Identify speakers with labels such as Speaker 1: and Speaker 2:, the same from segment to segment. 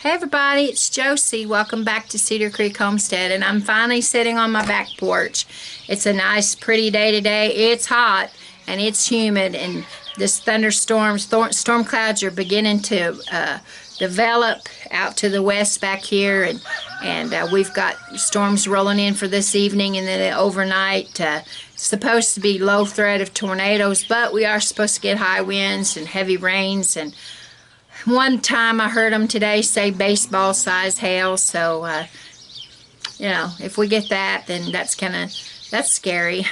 Speaker 1: Hey everybody, it's Josie. Welcome back to Cedar Creek Homestead, and I'm finally sitting on my back porch. It's a nice pretty day today. It's hot and it's humid, and this storm clouds are beginning to develop out to the west back here, and we've got storms rolling in for this evening and then overnight. Supposed to be low threat of tornadoes, but we are supposed to get high winds and heavy rains, and one time I heard them today say baseball size hail, so you know, if we get that, then that's scary.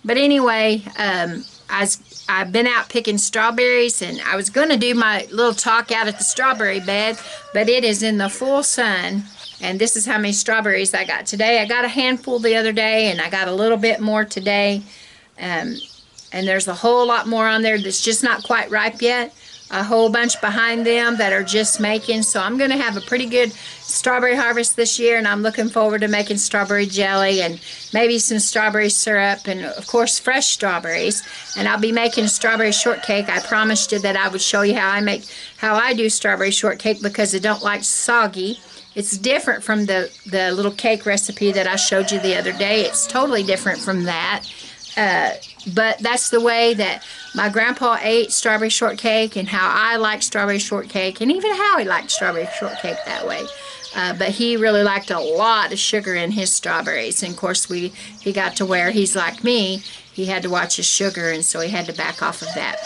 Speaker 1: But anyway, I've been out picking strawberries, and I was going to do my little talk out at the strawberry bed, but it is in the full sun, and this is how many strawberries I got today. I got a handful the other day, and I got a little bit more today, and there's a whole lot more on there that's just not quite ripe yet. A whole bunch behind them that are just making, so I'm going to have a pretty good strawberry harvest this year, and I'm looking forward to making strawberry jelly and maybe some strawberry syrup and of course fresh strawberries. And I'll be making strawberry shortcake. I promised you that I would show you how I do strawberry shortcake, because I don't like soggy. It's different from the little cake recipe that I showed you the other day. It's totally different from that. But that's the way that my grandpa ate strawberry shortcake, and how I like strawberry shortcake, and even how he liked strawberry shortcake that way. But he really liked a lot of sugar in his strawberries, and of course he got to where he's like me. He had to watch his sugar, and so he had to back off of that.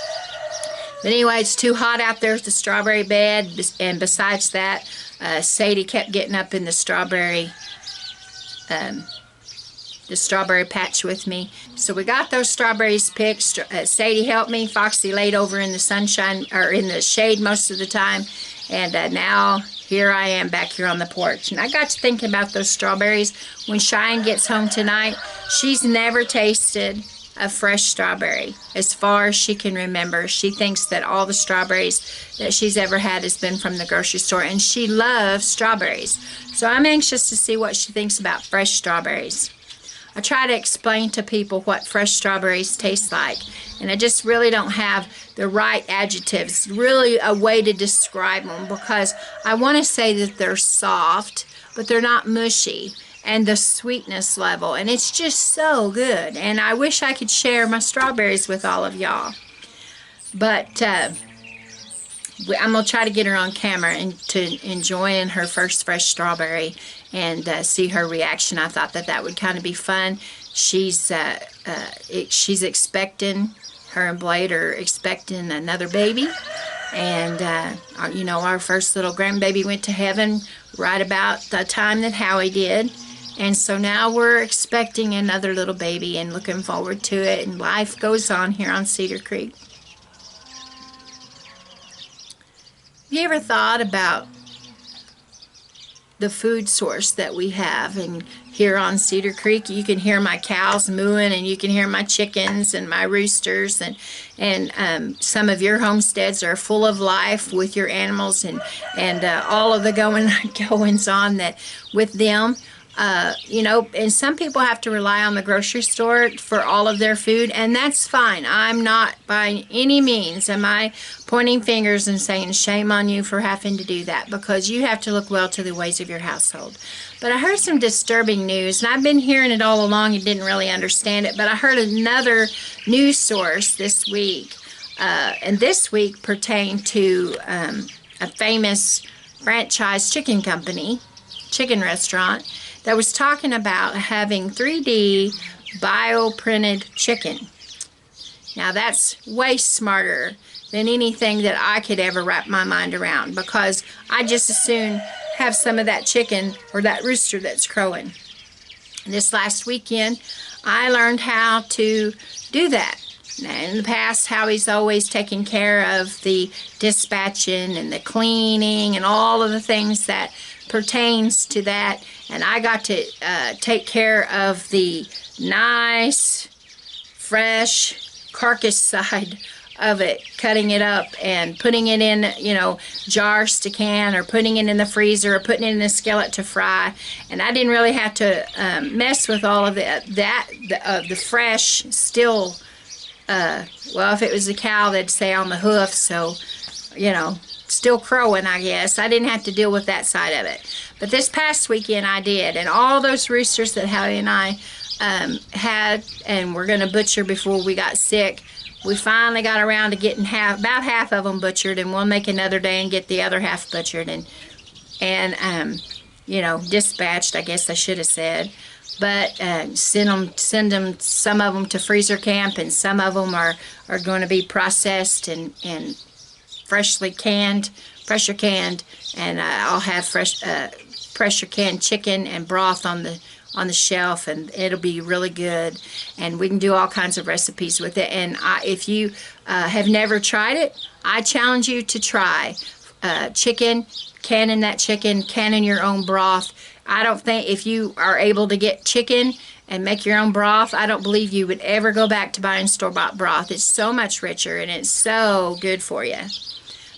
Speaker 1: But anyway, it's too hot out there at the strawberry bed, and besides that, Sadie kept getting up in the strawberry patch with me. So we got those strawberries picked. Sadie helped me. Foxy laid over in the sunshine, or in the shade most of the time. And now here I am back here on the porch. And I got to thinking about those strawberries. When Cheyenne gets home tonight, she's never tasted a fresh strawberry as far as she can remember. She thinks that all the strawberries that she's ever had has been from the grocery store, and she loves strawberries. So I'm anxious to see what she thinks about fresh strawberries. I try to explain to people what fresh strawberries taste like, and I just really don't have the right adjectives, really a way to describe them, because I want to say that they're soft, but they're not mushy, and the sweetness level, and it's just so good. And I wish I could share my strawberries with all of y'all, but I'm going to try to get her on camera and to enjoying her first fresh strawberry and see her reaction. I thought that would kind of be fun. She's expecting, her and Blade are expecting another baby. And, you know, our first little grandbaby went to heaven right about the time that Howie did. And so now we're expecting another little baby and looking forward to it. And life goes on here on Cedar Creek. Have you ever thought about the food source that we have? And here on Cedar Creek, you can hear my cows mooing, and you can hear my chickens and my roosters, and some of your homesteads are full of life with your animals, and all of the goings on that with them. You know, and some people have to rely on the grocery store for all of their food, and that's fine. I'm not by any means am I pointing fingers and saying shame on you for having to do that, because you have to look well to the ways of your household. But I heard some disturbing news, and I've been hearing it all along and didn't really understand it, but I heard another news source this week, and this week pertained to a famous franchise chicken restaurant, that was talking about having 3D bioprinted chicken. Now that's way smarter than anything that I could ever wrap my mind around, because I just as soon have some of that chicken or that rooster that's crowing. This last weekend, I learned how to do that. Now, in the past, Howie's always taken care of the dispatching and the cleaning and all of the things that pertains to that, and I got to take care of the nice fresh carcass side of it, cutting it up and putting it in, you know, jars to can, or putting it in the freezer, or putting it in a skillet to fry. And I didn't really have to mess with all of the fresh still. Well, if it was a cow, they'd say on the hoof, so you know, still crowing, I guess. I didn't have to deal with that side of it. But this past weekend I did, and all those roosters that Hallie and I had and were going to butcher before we got sick, we finally got around to getting about half of them butchered, and we'll make another day and get the other half butchered and you know, dispatched, I guess I should have said. But send them some of them to freezer camp, and some of them are going to be processed and freshly canned, pressure canned, and I'll have fresh pressure canned chicken and broth on the shelf, and it'll be really good, and we can do all kinds of recipes with it. And if you have never tried it, I challenge you to try chicken, canning that chicken, canning your own broth. I don't think, if you are able to get chicken and make your own broth, I don't believe you would ever go back to buying store-bought broth. It's so much richer and it's so good for you.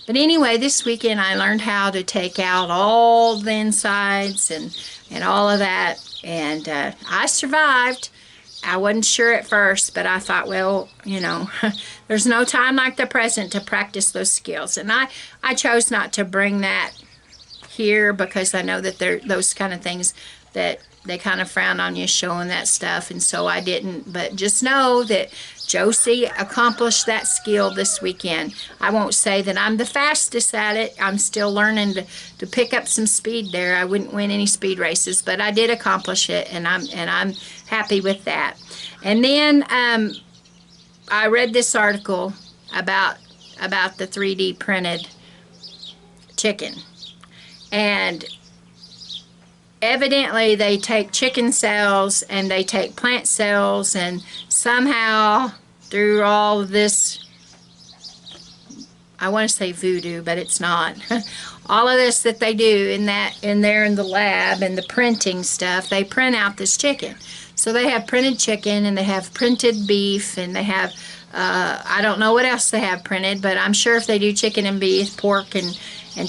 Speaker 1: But anyway, this weekend I learned how to take out all the insides and all of that, and I survived. I wasn't sure at first, but I thought, well, you know, there's no time like the present to practice those skills. And I chose not to bring that here because I know that they're those kind of things that they kind of frown on you showing that stuff, and so I didn't. But just know that Josie accomplished that skill this weekend. I won't say that I'm the fastest at it. I'm still learning to pick up some speed there. I wouldn't win any speed races, but I did accomplish it, and I'm happy with that. And then I read this article about the 3D printed chicken, and evidently they take chicken cells and they take plant cells, and somehow through all of this, I want to say voodoo, but it's not. All of this that they do in there in the lab and the printing stuff, they print out this chicken. So they have printed chicken, and they have printed beef, and they have I don't know what else they have printed, but I'm sure if they do chicken and beef, pork and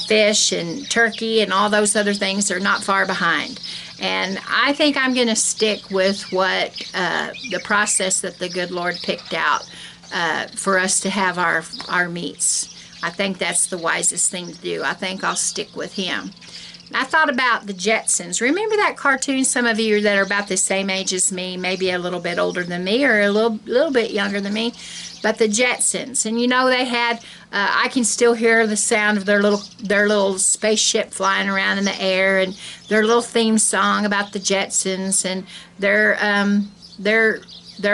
Speaker 1: fish and turkey and all those other things, are not far behind. And I think I'm going to stick with what the process that the good Lord picked out for us to have our meats. I think that's the wisest thing to do. I think I'll stick with him. I thought about the Jetsons. Remember that cartoon? Some of you that are about the same age as me, maybe a little bit older than me or a little bit younger than me, but the Jetsons. And you know, they had, I can still hear the sound of their little spaceship flying around in the air, and their little theme song about the Jetsons, and their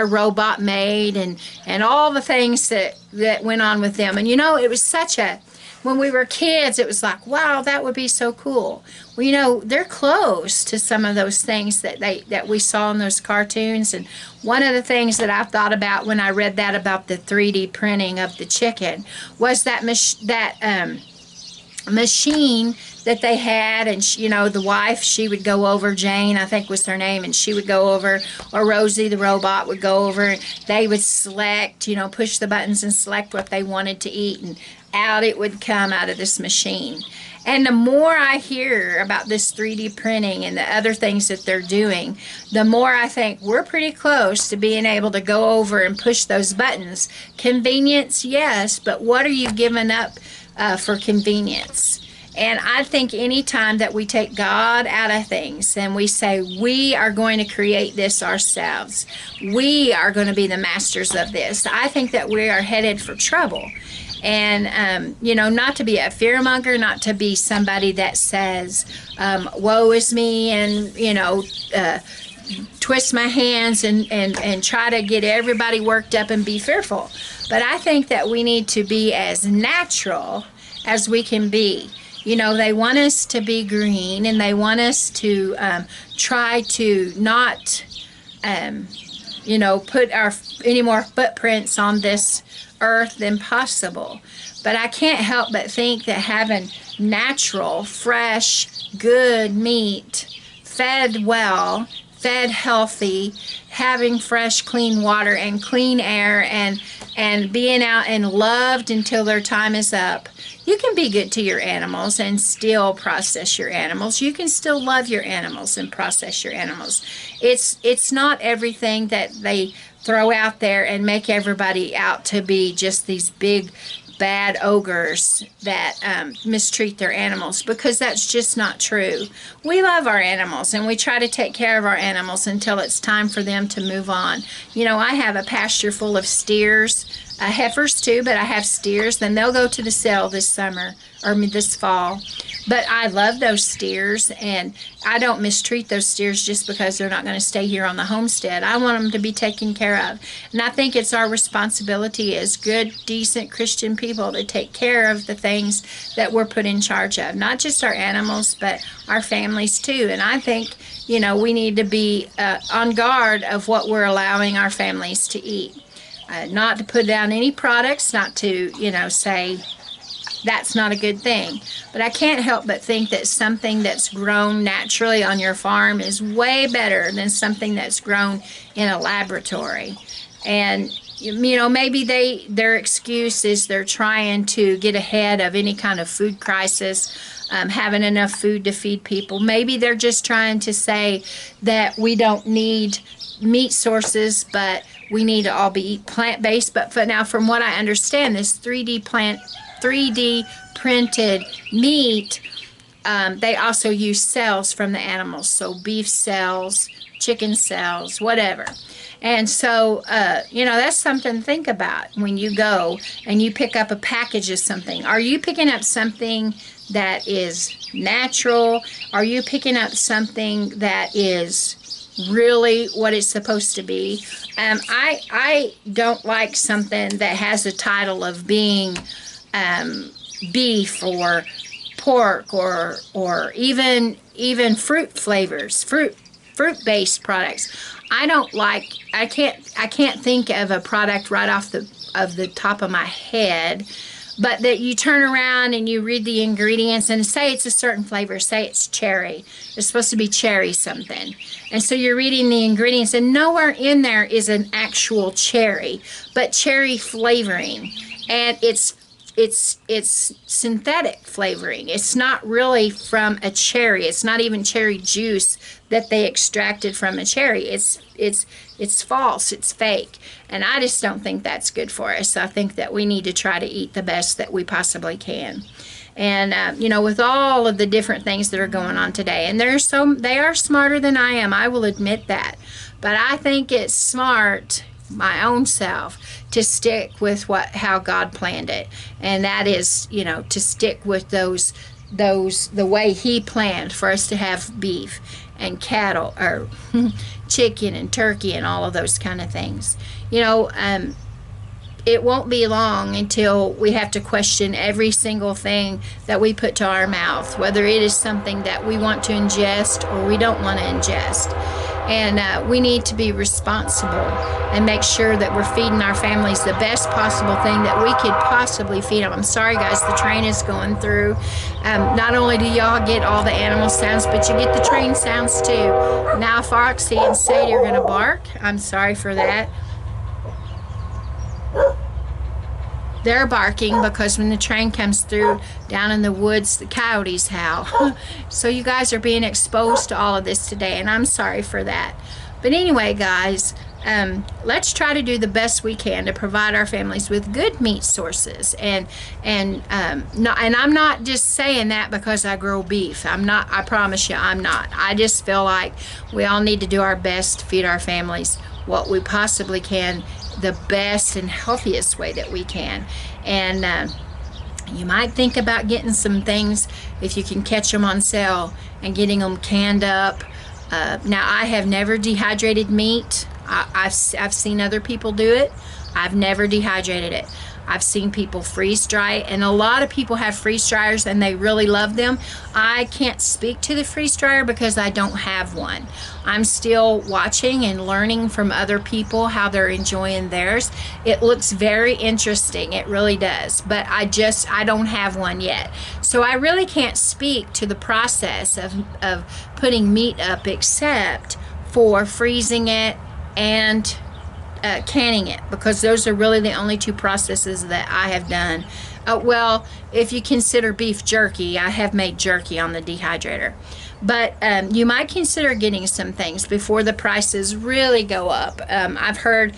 Speaker 1: robot maid, and all the things that went on with them. And you know, it was such a, when we were kids, it was like, wow, that would be so cool. Well, you know, they're close to some of those things that we saw in those cartoons. And one of the things that I thought about when I read that about the 3D printing of the chicken was that machine that they had. And you know, the wife, she would go over, Jane I think was her name, and she would go over, or Rosie the robot would go over, and they would select, you know, push the buttons and select what they wanted to eat, and out it would come out of this machine. And the more I hear about this 3D printing and the other things that they're doing, the more I think we're pretty close to being able to go over and push those buttons. Convenience, yes, but what are you giving up for convenience? And I think any time that we take God out of things and we say we are going to create this ourselves, we are going to be the masters of this, I think that we are headed for trouble. And, you know, not to be a fearmonger, not to be somebody that says, woe is me, and, you know, twist my hands and try to get everybody worked up and be fearful. But I think that we need to be as natural as we can be. You know, they want us to be green, and they want us to try to not, you know, put any more footprints on this earth than possible. But I can't help but think that having natural, fresh, good meat, fed well, fed healthy, having fresh, clean water and clean air, and being out and loved until their time is up. You can be good to your animals and still process your animals. You can still love your animals and process your animals. It's not everything that they throw out there and make everybody out to be just these big bad ogres that mistreat their animals, because that's just not true. We love our animals, and we try to take care of our animals until it's time for them to move on. You know, I have a pasture full of steers, heifers too, but I have steers. Then they'll go to the sale this summer, or this fall. But I love those steers, and I don't mistreat those steers just because they're not going to stay here on the homestead. I want them to be taken care of. And I think it's our responsibility as good, decent Christian people to take care of the things that we're put in charge of. Not just our animals, but our families too. And I think, you know, we need to be on guard of what we're allowing our families to eat. Not to put down any products, not to, you know, say that's not a good thing. But I can't help but think that something that's grown naturally on your farm is way better than something that's grown in a laboratory. And, you know, maybe their excuse is they're trying to get ahead of any kind of food crisis, having enough food to feed people. Maybe they're just trying to say that we don't need meat sources, but we need to all be plant-based. But now, from what I understand, this 3D printed meat, they also use cells from the animals, so beef cells, chicken cells, whatever. And so, you know, that's something to think about when you go and you pick up a package of something. Are you picking up something that is natural? Are you picking up something that is really what it's supposed to be? I don't like something that has a title of being beef or pork or even fruit flavors, fruit-based products. I can't think of a product right off the top of my head, but that you turn around and you read the ingredients and say it's a certain flavor, say it's cherry. It's supposed to be cherry something. And so you're reading the ingredients, and nowhere in there is an actual cherry, but cherry flavoring. And it's synthetic flavoring. It's not really from a cherry. It's not even cherry juice that they extracted from a cherry. It's false. It's fake. And I just don't think that's good for us. I think that we need to try to eat the best that we possibly can. And you know, with all of the different things that are going on today, and they are smarter than I am, I will admit that. But I think it's smart, my own self, to stick with how God planned it, and that is, you know, to stick with the way He planned for us to have beef and cattle, or chicken and turkey and all of those kind of things. You know, it won't be long until we have to question every single thing that we put to our mouth, whether it is something that we want to ingest or we don't want to ingest. And we need to be responsible and make sure that we're feeding our families the best possible thing that we could possibly feed them. I'm sorry, guys, the train is going through. Not only do y'all get all the animal sounds, but you get the train sounds too. Now Foxy and Sadie are going to bark. I'm sorry for that. They're barking because when the train comes through down in the woods, the coyotes howl. So you guys are being exposed to all of this today, and I'm sorry for that. But anyway, guys, let's try to do the best we can to provide our families with good meat sources. And I'm not just saying that because I grow beef. I'm not. I promise you, I'm not. I just feel like we all need to do our best to feed our families what we possibly can, the best and healthiest way that we can. And you might think about getting some things if you can catch them on sale and getting them canned up. Now, I have never dehydrated meat. I've seen other people do it. I've never dehydrated it. I've seen people freeze dry it, and a lot of people have freeze dryers and they really love them. I can't speak to the freeze dryer because I don't have one. I'm still watching and learning from other people how they're enjoying theirs. It looks very interesting, it really does, but I don't have one yet. So I really can't speak to the process of putting meat up except for freezing it and canning it, because those are really the only two processes that I have done Well, if you consider beef jerky, I have made jerky on the dehydrator. But you might consider getting some things before the prices really go up. I've heard,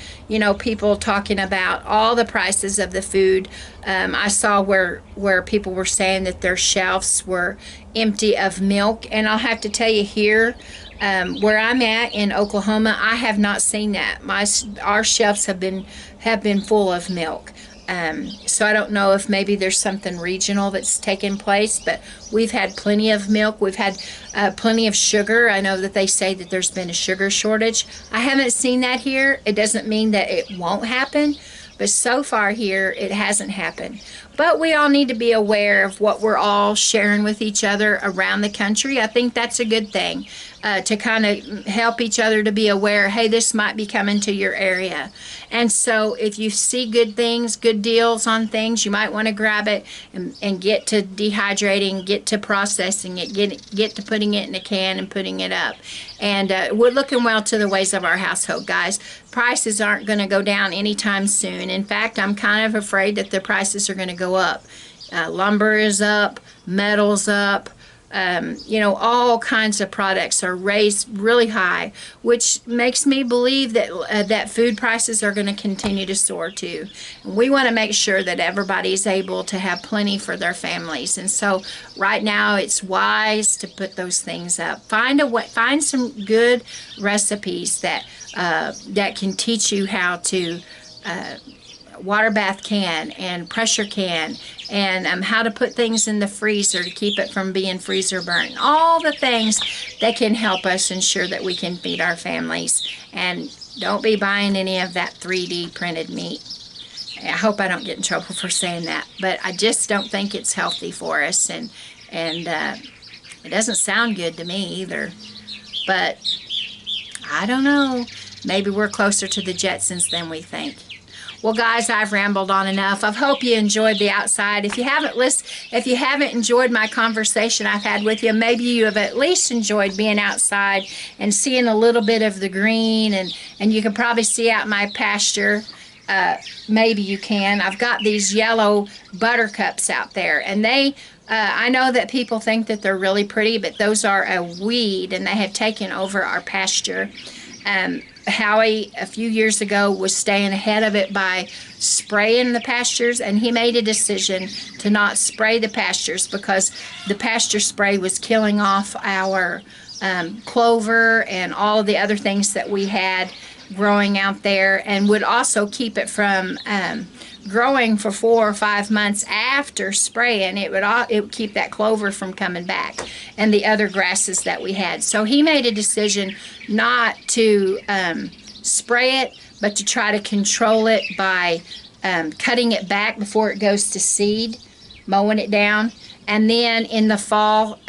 Speaker 1: people talking about all the prices of the food. I saw where people were saying that their shelves were empty of milk. And I'll have to tell you here, where I'm at in Oklahoma, I have not seen that. Our shelves have been full of milk. So I don't know if maybe there's something regional that's taken place, but we've had plenty of milk. We've had plenty of sugar. I know that they say that there's been a sugar shortage. I haven't seen that here. It doesn't mean that it won't happen, but so far here it hasn't happened. But we all need to be aware of what we're all sharing with each other around the country. I think that's a good thing, to kind of help each other to be aware, hey, this might be coming to your area. And so if you see good things, good deals on things, you might want to grab it and get to dehydrating, get to processing it, get to putting it in a can and putting it up. And we're looking well to the ways of our household, guys. Prices aren't going to go down anytime soon. In fact, I'm kind of afraid that the prices are going to go up. Lumber is up, metal's up. All kinds of products are raised really high, which makes me believe that that food prices are going to continue to soar too. And we want to make sure that everybody is able to have plenty for their families. And so right now it's wise to put those things up. Find some good recipes that can teach you how to water bath can and pressure can, and how to put things in the freezer to keep it from being freezer burnt. All the things that can help us ensure that we can feed our families. And don't be buying any of that 3D printed meat. I hope I don't get in trouble for saying that, but I just don't think it's healthy for us, and it doesn't sound good to me either. But I don't know. Maybe we're closer to the Jetsons than we think. Well, guys, I've rambled on enough. I hope you enjoyed the outside. If you haven't enjoyed my conversation I've had with you, maybe you have at least enjoyed being outside and seeing a little bit of the green, and you can probably see out my pasture. Maybe you can. I've got these yellow buttercups out there, and I know that people think that they're really pretty, but those are a weed, and they have taken over our pasture. Howie, a few years ago, was staying ahead of it by spraying the pastures, and he made a decision to not spray the pastures because the pasture spray was killing off our clover and all of the other things that we had growing out there, and would also keep it from growing for 4 or 5 months after spraying. It would keep that clover from coming back and the other grasses that we had. So he made a decision not to spray it, but to try to control it by cutting it back before it goes to seed, mowing it down, and then in the fall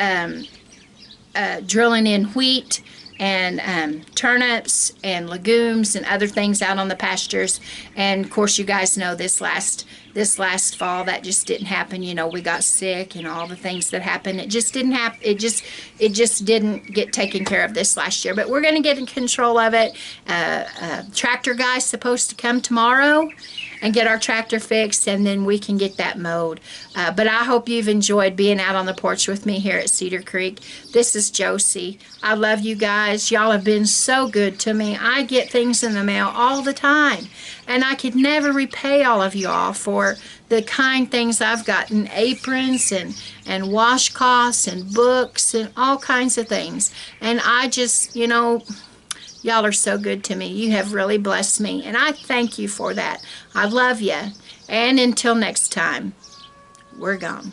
Speaker 1: drilling in wheat and turnips and legumes and other things out on the pastures. And of course, you guys know this last fall that just didn't happen. We got sick and all the things that happened. It just didn't happen. It just didn't get taken care of this last year. But we're going to get in control of it. Tractor guy's supposed to come tomorrow and get our tractor fixed, and then we can get that mowed. But I hope you've enjoyed being out on the porch with me here at Cedar Creek. This is Josie. I love you guys. Y'all have been so good to me. I get things in the mail all the time, and I could never repay all of y'all for the kind things I've gotten, aprons and washcloths and books and all kinds of things. And I just, y'all are so good to me. You have really blessed me, and I thank you for that. I love you. And until next time, we're gone.